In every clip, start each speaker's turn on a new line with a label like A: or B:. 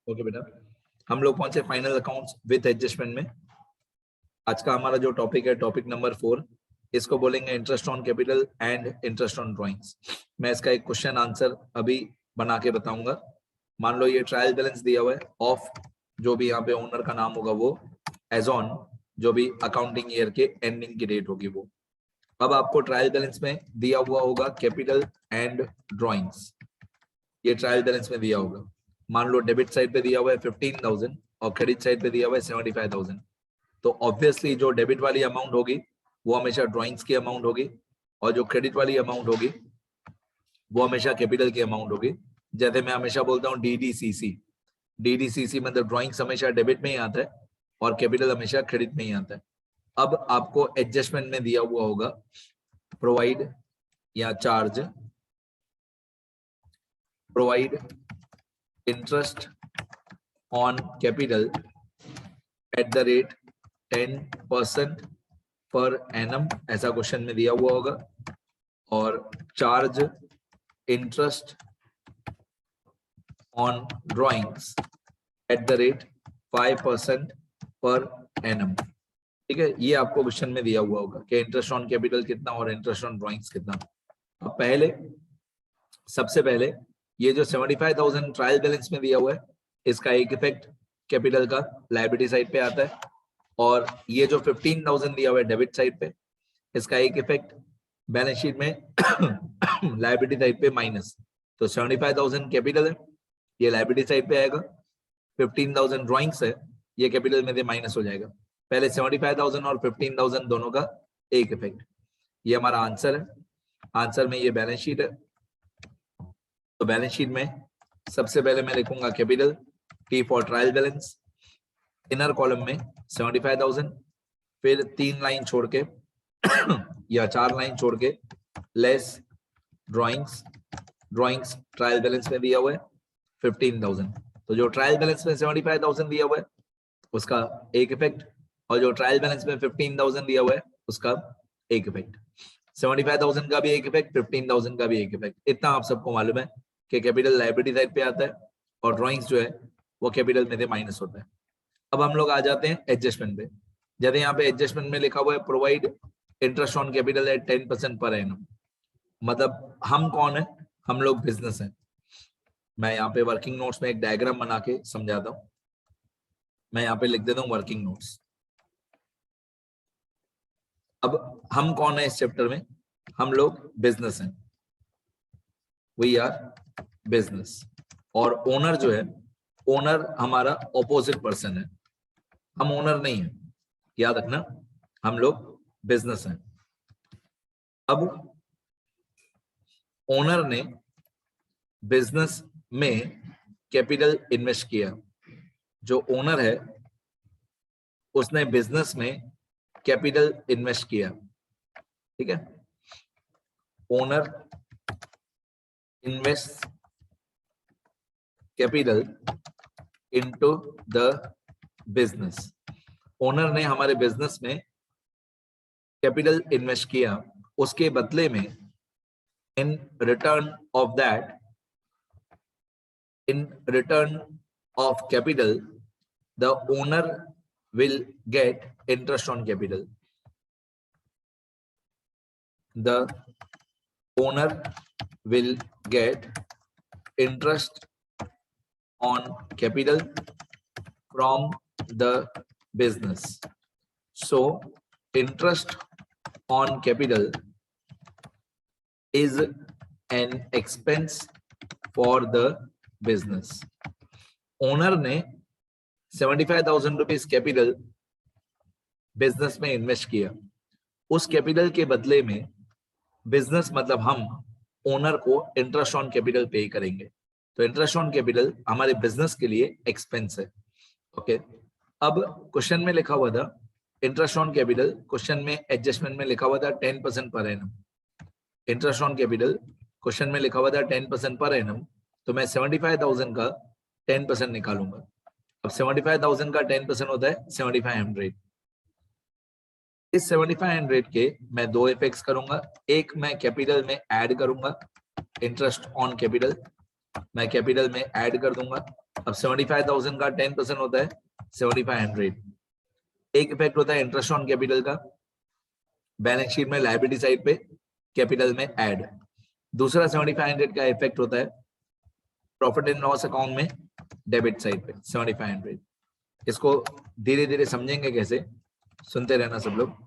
A: Okay बेटा, हम लोग पहुंचे फाइनल अकाउंट्स विद एडजस्टमेंट में। आज का हमारा जो टॉपिक है टॉपिक नंबर 4, इसको बोलेंगे interest on capital and interest on drawings. मैं इसका एक क्वेश्चन आंसर अभी बना के बताऊंगा। मान लो ये ट्रायल बैलेंस दिया हुआ है ऑफ जो भी यहाँ पे ओनर का नाम होगा वो एज ऑन जो भी अकाउंटिंग ईयर के एंडिंग की डेट होगी वो। अब आपको ट्रायल बैलेंस में दिया हुआ होगा कैपिटल एंड ड्राइंग्स, ये ट्रायल बैलेंस में दिया होगा। मान लो डेबिट साइड पे दिया हुआ है 15,000 और क्रेडिट साइड पे दिया हुआ है 75,000। तो ऑब्वियसली जो डेबिट वाली अमाउंट होगी वो हमेशा ड्राइंग्स की अमाउंट होगी और जो क्रेडिट वाली अमाउंट होगी वो हमेशा कैपिटल की अमाउंट होगी। जैसे मैं हमेशा बोलता हूँ डीडीसीसी मतलब ड्राइंग्स हमेशा डेबिट में ही आता है और कैपिटल हमेशा क्रेडिट में ही आता है। अब आपको एडजस्टमेंट में दिया हुआ होगा प्रोवाइड या charge, provide interest on capital at the rate 10% per annum, ऐसा क्वेश्चन में दिया हुआ होगा। और charge interest on drawings at the rate 5% per annum. ठीक है, ये आपको क्वेश्चन में दिया हुआ होगा कि इंटरेस्ट ऑन कैपिटल कितना और इंटरेस्ट ऑन ड्राइंग्स कितना। अब पहले सबसे पहले ये जो 75,000 ट्रायल बैलेंस में दिया हुआ है इसका एक इफेक्ट कैपिटल का लायबिलिटी साइड पे आता है और ये जो 15,000 दिया हुआ है डेबिट साइड पे इसका एक इफेक्ट बैलेंस शीट में लायबिलिटी साइड पे माइनस। तो 75,000 कैपिटल है, ये लायबिलिटी साइड पे आएगा। 15,000 ड्राइंग्स है, ये कैपिटल में से माइनस हो जाएगा। पहले 75,000 और 15,000 दोनों का एक इफेक्ट। ये हमारा आंसर है। आंसर में ये बैलेंस शीट है। तो बैलेंस शीट में सबसे पहले मैं लिखूंगा capital T for trial balance, inner column में 75,000, फिर 3 लाइन छोड़ के या 4 लाइन छोड़ के लेस ड्राइंग्स ट्रायल बैलेंस में दिया हुआ है 15,000। तो जो ट्रायल बैलेंस में 75,000 दिया हुआ है उसका एक इफेक्ट और जो ट्रायल बैलेंस में 15,000 दिया हुआ है उसका एक इफेक्ट। 75,000 का भी एक इफेक्ट, 15,000 का भी एक इफेक्ट। इतना आप सबको मालूम है कि कैपिटल लायबिलिटी साइड पे आता है और ड्राइंग्स जो है वो कैपिटल में से माइनस होता है। अब हम लोग आ जाते हैं एडजस्टमेंट पे। जैसे यहाँ पे एडजस्टमेंट में लिखा हुआ है provide interest on capital eight 10% per annum. मतलब हम कौन है? हम लोग बिजनेस हैं। मैं यहाँ पे वर्किंग नोट्स में एक डायग्राम बना के समझाता हूँ। मैं यहाँ पे लिख देता हूँ वर्किंग नोट्स। अब हम कौन है इस चैप्टर में? हम लोग बिजनेस हैं, वी आर बिजनेस। और ओनर जो है, ओनर हमारा ऑपोजिट पर्सन है, हम ओनर नहीं है, याद रखना। हम लोग बिजनेस हैं। अब ओनर ने बिजनेस में कैपिटल इन्वेस्ट किया। जो ओनर है उसने बिजनेस में कैपिटल इन्वेस्ट किया। ठीक है, owner invest capital into the business. Owner ने हमारे बिजनेस में कैपिटल इन्वेस्ट किया, उसके बदले में in return of capital the owner will get interest on capital. The owner will get interest on capital from the business. So interest on capital is an expense for the business. Owner ने 75,000 rupees capital business में invest किया। उस capital के बदले में business मतलब हम owner को इंटरेस्ट ऑन कैपिटल पे करेंगे। तो इंटरेस्ट ऑन कैपिटल हमारे बिजनेस के लिए एक्सपेंस है। ओके, अब क्वेश्चन में लिखा हुआ था इंटरेस्ट ऑन कैपिटल, क्वेश्चन में एडजस्टमेंट में लिखा हुआ था 10% per annum. Interest on capital question में लिखा हुआ था 10% पर एनम, तो मैं 75,000 का 10% निकालूंगा। अब 75,000 का 10% होता है 7,500। इस 7,500 के मैं दो इफेक्ट्स करूंगा। एक मैं कैपिटल में ऐड करूंगा, इंटरेस्ट ऑन कैपिटल मैं कैपिटल में ऐड कर दूंगा अब 75,000 का 10% होता है 7500। एक इफेक्ट होता है इंटरेस्ट ऑन कैपिटल का, बैलेंस शीट में लायबिलिटी साइड पे कैपिटल में ऐड। दूसरा 7500 का इफेक्ट होता है प्रॉफिट एंड लॉस अकाउंट में डेबिट साइड पे 7500। इसको धीरे धीरे समझेंगे कैसे, सुनते रहना सब लोग।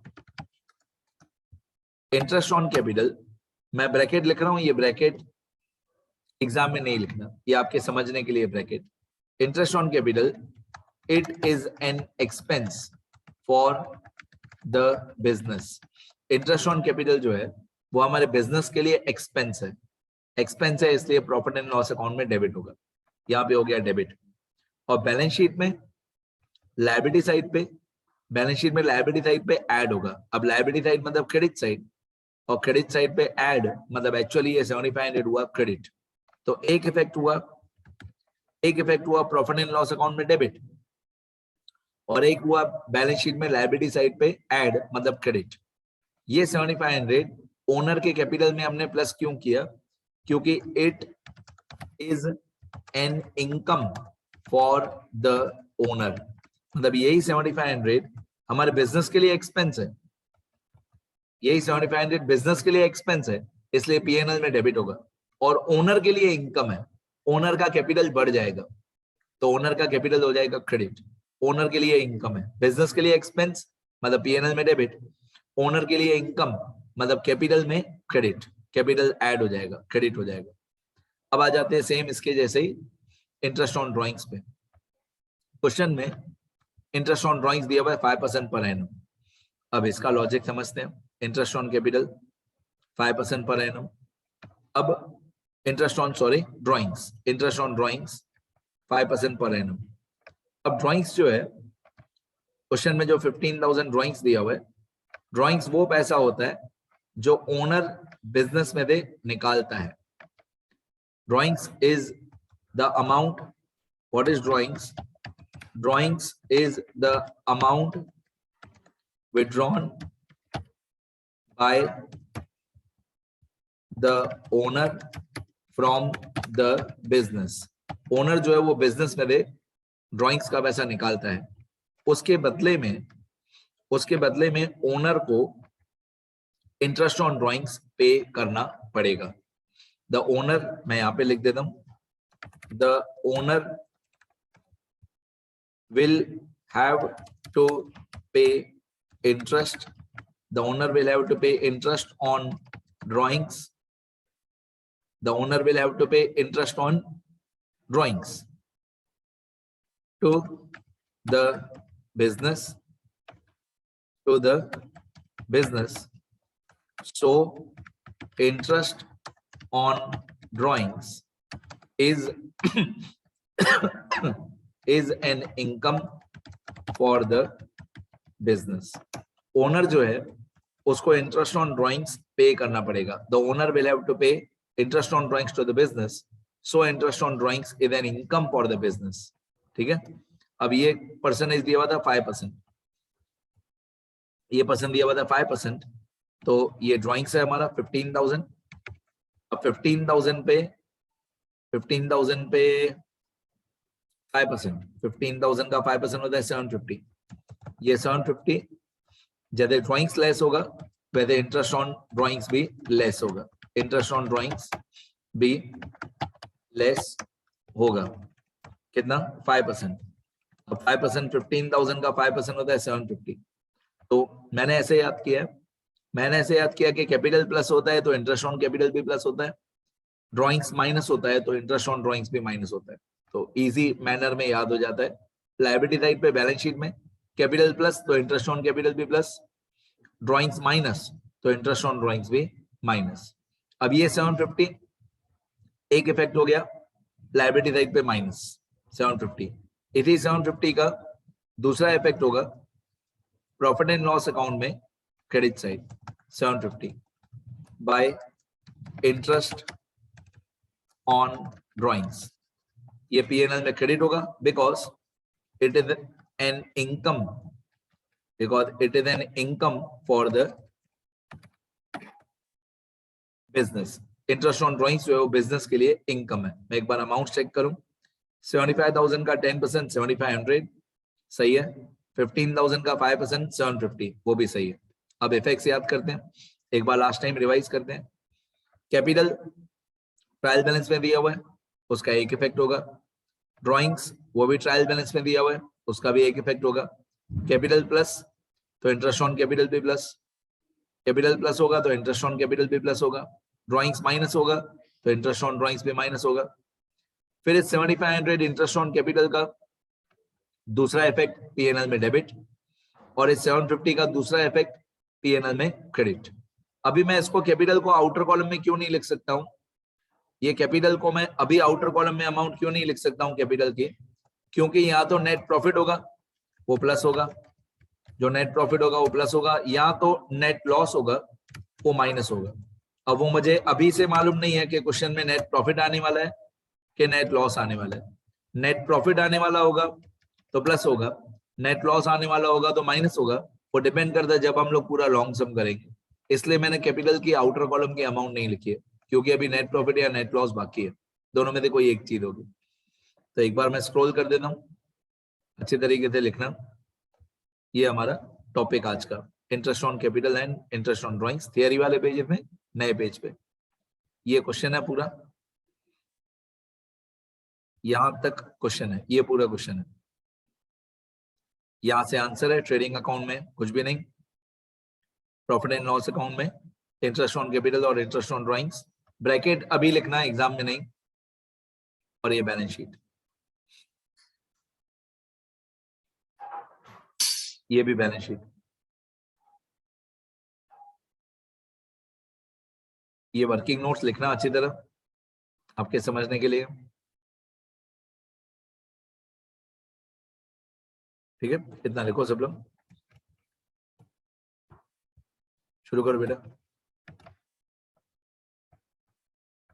A: इंटरेस्ट ऑन कैपिटल, मैं ब्रैकेट लिख रहा हूं, ये ब्रैकेट एग्जाम में नहीं लिखना, ये आपके समझने के लिए bracket. Interest on capital, it is an expense for the business. Interest on capital जो है वो हमारे बिजनेस के लिए एक्सपेंस है। एक्सपेंस है इसलिए प्रॉफिट एंड लॉस अकाउंट में डेबिट होगा, यहाँ पे हो गया डेबिट। और बैलेंस शीट में लायबिलिटी साइड पे, बैलेंस शीट में लायबिलिटी साइड पे ऐड होगा। अब लायबिलिटी साइड मतलब क्रेडिट साइड, और क्रेडिट साइड पे ऐड मतलब एक्चुअली ये 7500 हुआ क्रेडिट। तो एक इफेक्ट हुआ प्रॉफिट एंड लॉस अकाउंट में डेबिट, और एक हुआ बैलेंस शीट में लायबिलिटी साइड पे ऐड मतलब क्रेडिट। ये 7500 ओनर के कैपिटल में हमने प्लस क्यों किया, क्योंकि it is an income for the owner. मतलब यही 7500 हमारे बिजनेस के लिए एक्सपेंस है, यही 7500 बिजनेस के लिए एक्सपेंस है, इसलिए पीएनएल में डेबिट होगा। और ओनर के लिए इनकम है, ओनर का कैपिटल बढ़ जाएगा तो ओनर का कैपिटल हो जाएगा क्रेडिट। ओनर के लिए इनकम है, बिजनेस के लिए एक्सपेंस मतलब पीएनएल में डेबिट, ओनर के लिए इनकम मतलब कैपिटल में क्रेडिट, कैपिटल ऐड हो जाएगा, क्रेडिट हो जाएगा। अब आ जाते हैं सेम इसके जैसे ही इंटरेस्ट ऑन ड्रॉइंग्स पे। क्वेश्चन में इंटरेस्ट ऑन ड्रॉइंग्स दिया हुआ है 5% पर एनम। अब इसका लॉजिक समझते हैं। Interest on capital 5% per annum. अब interest on drawings, interest on drawings 5% per annum. अब ड्रॉइंग्स जो है क्वेश्चन में जो 15,000 ड्रॉइंग्स दिया हुआ है, ड्रॉइंग्स वो पैसा होता है जो ओनर बिजनेस में दे निकालता है। Drawings is the amount, what is drawings? Drawings is the amount withdrawn by the owner from the business। Owner जो है वो बिजनेस में दे ड्रॉइंग्स का पैसा निकालता है, उसके बदले में ओनर को इंटरेस्ट ऑन ड्रॉइंग्स पे करना पड़ेगा। द ओनर, मैं यहां पे लिख देता हूं, the owner will have to pay interest, the owner will have to pay interest on drawings, the owner will have to pay interest on drawings to the business, so interest on drawings is is an income for the business। Owner जो है उसको interest on drawings pay करना पड़ेगा। The owner will have to pay interest on drawings to the business, so interest on drawings is an income for the business. ठीक है। अब ये percentage दिया हुआ था 5%, ये परसेंट दिया हुआ था 5%, तो ये ड्रॉइंग्स है हमारा 15,000। अब 15,000 पे 5%, 15,000 का 5% होता है 750। ये 750 जैसे ड्रॉइंग्स लेस होगा वैसे इंटरेस्ट ऑन ड्रॉइंग्स भी लेस होगा, इंटरेस्ट ऑन ड्रॉइंग्स भी लेस होगा। कितना? 5%। अब 5%, 15,000 का 5% होता है 750। तो मैंने ऐसे याद किया कि कैपिटल प्लस होता है तो इंटरेस्ट ऑन कैपिटल भी प्लस होता है, ड्रॉइंग्स माइनस होता है तो इंटरेस्ट ऑन ड्रॉइंग्स भी माइनस होता है। तो इजी मैनर में याद हो जाता है। लायबिलिटी साइड पे बैलेंस शीट में कैपिटल प्लस तो इंटरेस्ट ऑन कैपिटल भी प्लस, ड्रॉइंग्स माइनस तो इंटरेस्ट ऑन ड्रॉइंग्स भी माइनस। अब ये 750 एक इफेक्ट हो गया लायबिलिटी साइड पे माइनस 750। इसी 750 का दूसरा इफेक्ट होगा प्रॉफिट एंड लॉस अकाउंट में credit side 750 bye interest on drawings. ये पीएनएल में क्रेडिट होगा because it is an income, for the business. Interest on drawings जो है वो बिजनेस के लिए इनकम है। मैं एक बार अमाउंट चेक करूं, 75,000 का 10% 7500 सही है। 15,000 का 5% 750 वो भी सही है। अब एफएक्स याद करते हैं, एक बार लास्ट टाइम रिवाइज करते हैं। कैपिटल ट्रायल बैलेंस में दिया हुआ है, उसका एक इफेक्ट होगा। ड्राइंग्स वो भी ट्रायल बैलेंस में दिया हुआ है, उसका भी एक इफेक्ट होगा। कैपिटल प्लस तो इंटरेस्ट ऑन कैपिटल भी प्लस, कैपिटल प्लस होगा तो इंटरेस्ट ऑन कैपिटल भी प्लस होगा। ड्राइंग्स माइनस होगा तो इंटरेस्ट ऑन ड्राइंग्स भी माइनस होगा। फिर इस 7500 इंटरेस्ट ऑन कैपिटल का दूसरा इफेक्ट पीएनएल में डेबिट, और इस 750 का दूसरा इफेक्ट पीएनएल में क्रेडिट। अभी मैं इसको कैपिटल को आउटर कॉलम में क्यों नहीं लिख सकता हूं, ये कैपिटल को मैं अभी आउटर कॉलम में अमाउंट क्यों नहीं लिख सकता हूं कैपिटल की, क्योंकि यहाँ तो नेट प्रॉफिट होगा वो प्लस होगा, जो नेट प्रॉफिट होगा वो प्लस होगा, या तो नेट लॉस होगा वो माइनस होगा। अब वो मुझे अभी से मालूम नहीं है कि क्वेश्चन में नेट प्रॉफिट आने वाला है कि नेट लॉस आने वाला है। नेट प्रॉफिट आने वाला होगा तो प्लस होगा, नेट लॉस आने वाला होगा तो माइनस होगा, वो डिपेंड करता है जब हम लोग पूरा लॉन्ग सम करेंगे। इसलिए मैंने कैपिटल की आउटर कॉलम की अमाउंट नहीं लिखी है, क्योंकि अभी नेट प्रॉफिट या नेट लॉस बाकी है, दोनों में से कोई एक चीज होगी। तो एक बार मैं स्क्रॉल कर देता हूँ, अच्छी तरीके से लिखना। ये हमारा टॉपिक आज का, interest on capital and interest on drawings, theory वाले पेज में, नए पेज पे ये क्वेश्चन है पूरा, यहां तक क्वेश्चन है, ये पूरा क्वेश्चन है। यहां से आंसर है, ट्रेडिंग अकाउंट में कुछ भी नहीं, प्रॉफिट एंड लॉस अकाउंट में इंटरेस्ट ऑन कैपिटल और इंटरेस्ट ऑन ड्राइंग्स, ब्रैकेट अभी लिखना है एग्जाम में नहीं, और ये बैलेंस शीट, ये भी बैलेंस शीट, ये वर्किंग नोट्स लिखना अच्छी तरह आपके समझने के लिए, ठीक है। इतना लिखो सब लोग, शुरू करो बेटा।